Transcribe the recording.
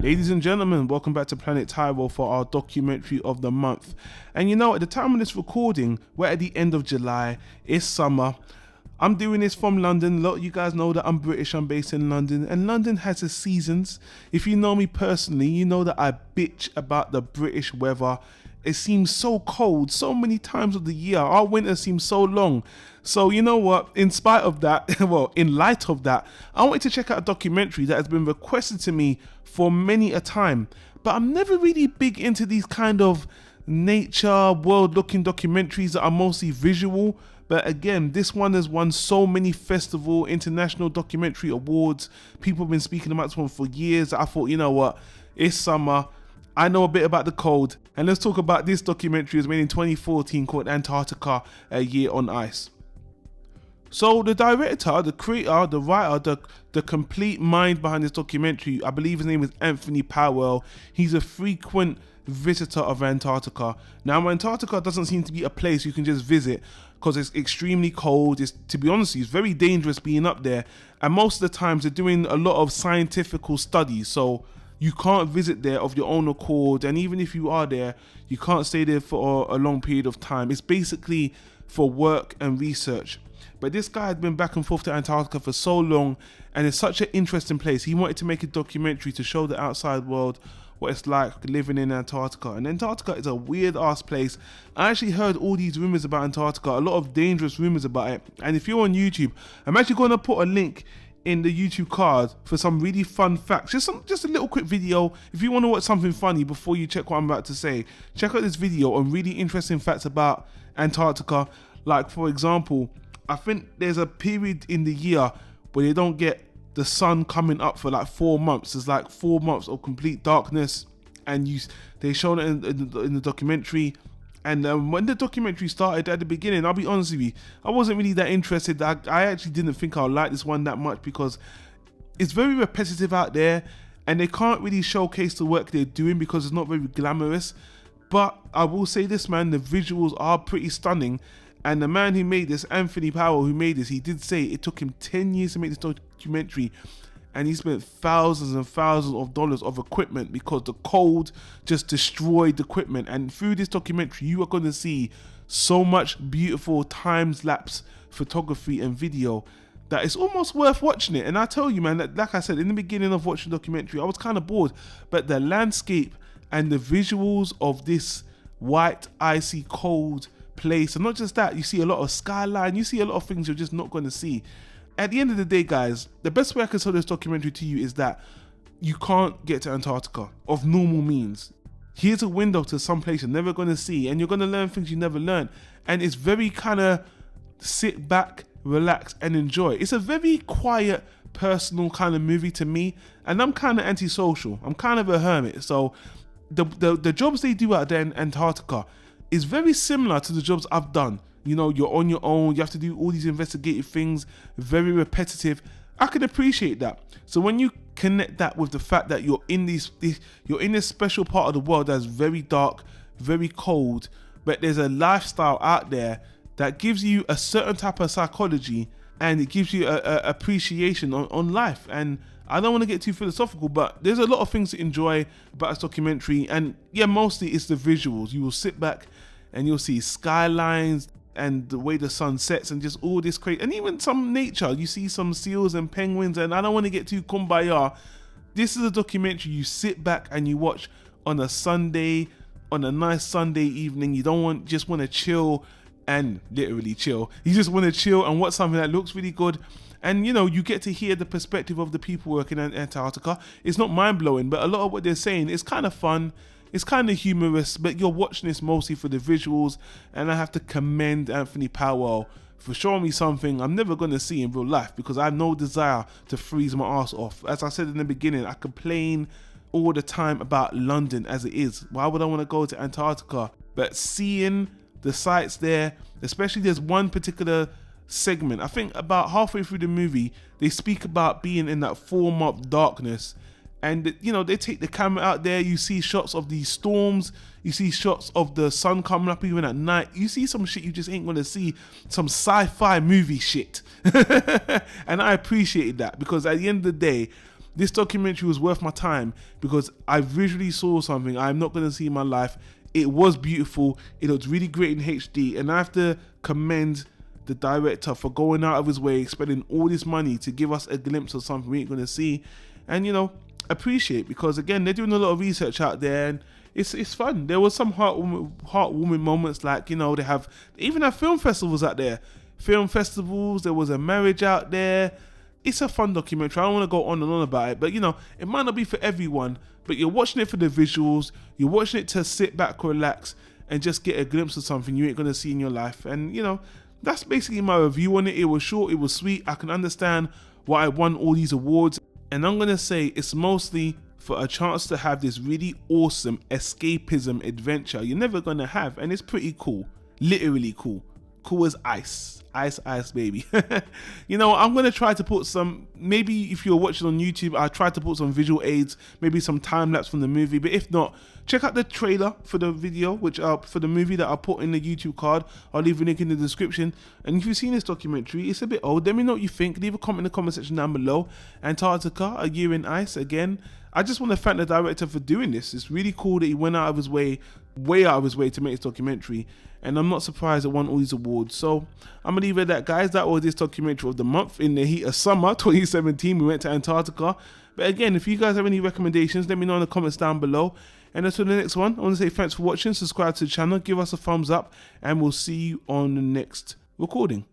Ladies and gentlemen, welcome back to Planet Tyro for our documentary of the month. And you know, at the time of this recording, we're at the end of July, it's summer. I'm doing this from London. A lot of you guys know that I'm British, I'm based in London, and London has its seasons. If you know me personally, you know that I bitch about the British weather. It seems so cold so many times of the year. Our winter seems so long. So you know what, in spite of that, well, in light of that, I wanted to check out a documentary that has been requested to me for many a time. But I'm never really big into these kind of nature, world-looking documentaries that are mostly visual. But again, this one has won so many festival, international documentary awards. People have been speaking about this one for years. I thought, you know what, it's summer. I know a bit about the cold. And let's talk about this documentary. It was made in 2014 called Antarctica, A Year on Ice. So the director, the creator, the writer, the complete mind behind this documentary, I believe his name is Anthony Powell. He's a frequent visitor of Antarctica. Now, Antarctica doesn't seem to be a place you can just visit because it's extremely cold. It's, to be honest, it's very dangerous being up there. And most of the times they're doing a lot of scientific studies. So you can't visit there of your own accord. And even if you are there, you can't stay there for a long period of time. It's basically for work and research. But this guy had been back and forth to Antarctica for so long, and it's such an interesting place. He wanted to make a documentary to show the outside world what it's like living in Antarctica. And Antarctica is a weird ass place. I actually heard all these rumors about Antarctica, a lot of dangerous rumors about it. And if you're on YouTube, I'm actually going to put a link in the YouTube card for some really fun facts. Just a little quick video. If you want to watch something funny before you check what I'm about to say, check out this video on really interesting facts about Antarctica. Like, for example, I think there's a period in the year where they don't get the sun coming up for like 4 months. There's like 4 months of complete darkness, and they shown it in the documentary. And when the documentary started at the beginning, I'll be honest with you, I wasn't really that interested. I actually didn't think I would like this one that much because it's very repetitive out there, and they can't really showcase the work they're doing because it's not very glamorous. But I will say this, man, the visuals are pretty stunning. And the man who made this, Anthony Powell, who made this, he did say it took him 10 years to make this documentary, and he spent thousands and thousands of dollars of equipment because the cold just destroyed the equipment. And through this documentary, you are going to see so much beautiful time-lapse photography and video that it's almost worth watching it. And I tell you, man, that, like I said, in the beginning of watching the documentary, I was kind of bored, but the landscape and the visuals of this white, icy, cold place, and not just that, you see a lot of skyline, you see a lot of things you're just not going to see. At the end of the day, guys, the best way I can sell this documentary to you is that you can't get to Antarctica of normal means. Here's a window to some place you're never going to see, and you're going to learn things you never learned. And it's very kind of sit back, relax, and enjoy. It's a very quiet, personal kind of movie to me, and I'm kind of antisocial. I'm kind of a hermit, so the jobs they do out there in Antarctica is very similar to the jobs I've done. You know, you're on your own, you have to do all these investigative things, very repetitive. I can appreciate that. So when you connect that with the fact that you're in this special part of the world that's very dark, very cold, but there's a lifestyle out there that gives you a certain type of psychology, and it gives you a appreciation on life. And I don't want to get too philosophical, but there's a lot of things to enjoy about this documentary. And yeah, mostly it's the visuals. You will sit back and you'll see skylines and the way the sun sets and just all this crazy, and even some nature. You see some seals and penguins, and I don't want to get too kumbaya. This is a documentary you sit back and you watch on a Sunday, on a nice Sunday evening. You don't just want to chill and literally chill. You just want to chill and watch something that looks really good. And you know, you get to hear the perspective of the people working in Antarctica. It's not mind-blowing, but a lot of what they're saying is kind of fun. It's kind of humorous, but you're watching this mostly for the visuals. And I have to commend Anthony Powell for showing me something I'm never going to see in real life, because I have no desire to freeze my ass off. As I said in the beginning, I complain all the time about London as it is. Why would I want to go to Antarctica? But seeing the sights there, especially there's one particular segment, I think about halfway through the movie, they speak about being in that 4-month darkness. And you know, they take the camera out there, you see shots of these storms, you see shots of the sun coming up even at night, you see some shit you just ain't gonna see, some sci-fi movie shit. And I appreciated that, because at the end of the day, this documentary was worth my time because I visually saw something I'm not going to see in my life. It was beautiful. It looked really great in HD, and I have to commend the director for going out of his way, spending all this money to give us a glimpse of something we ain't going to see, and you know, appreciate, because again, they're doing a lot of research out there, and it's fun. There was some heartwarming moments, like, you know, they even have film festivals out there. Film festivals, there was a marriage out there. It's a fun documentary. I don't want to go on and on about it, but you know, it might not be for everyone, but you're watching it for the visuals, you're watching it to sit back, relax, and just get a glimpse of something you ain't going to see in your life. And you know, that's basically my review on it. It was short, it was sweet. I can understand why I won all these awards, and I'm going to say it's mostly for a chance to have this really awesome escapism adventure you're never going to have, and it's pretty cool. Literally cool. Cool as ice. Ice, baby. You know, I'm going to try to put some, maybe if you're watching on YouTube, I'll try to put some visual aids, maybe some time lapse from the movie, but if not, check out the trailer for the video, for the movie that I'll put in the YouTube card. I'll leave a link in the description. And if you've seen this documentary, it's a bit old, let me know what you think. Leave a comment in the comment section down below. Antarctica, a year in ice. Again, I just want to thank the director for doing this. It's really cool that he went out of his way, way out of his way, to make this documentary, and I'm not surprised it won all these awards. So I'm gonna leave it at that, guys. That was this documentary of the month. In the heat of summer 2017, we went to Antarctica. But again, if you guys have any recommendations, let me know in the comments down below. And until the next one, I want to say thanks for watching. Subscribe to the channel, give us a thumbs up, and we'll see you on the next recording.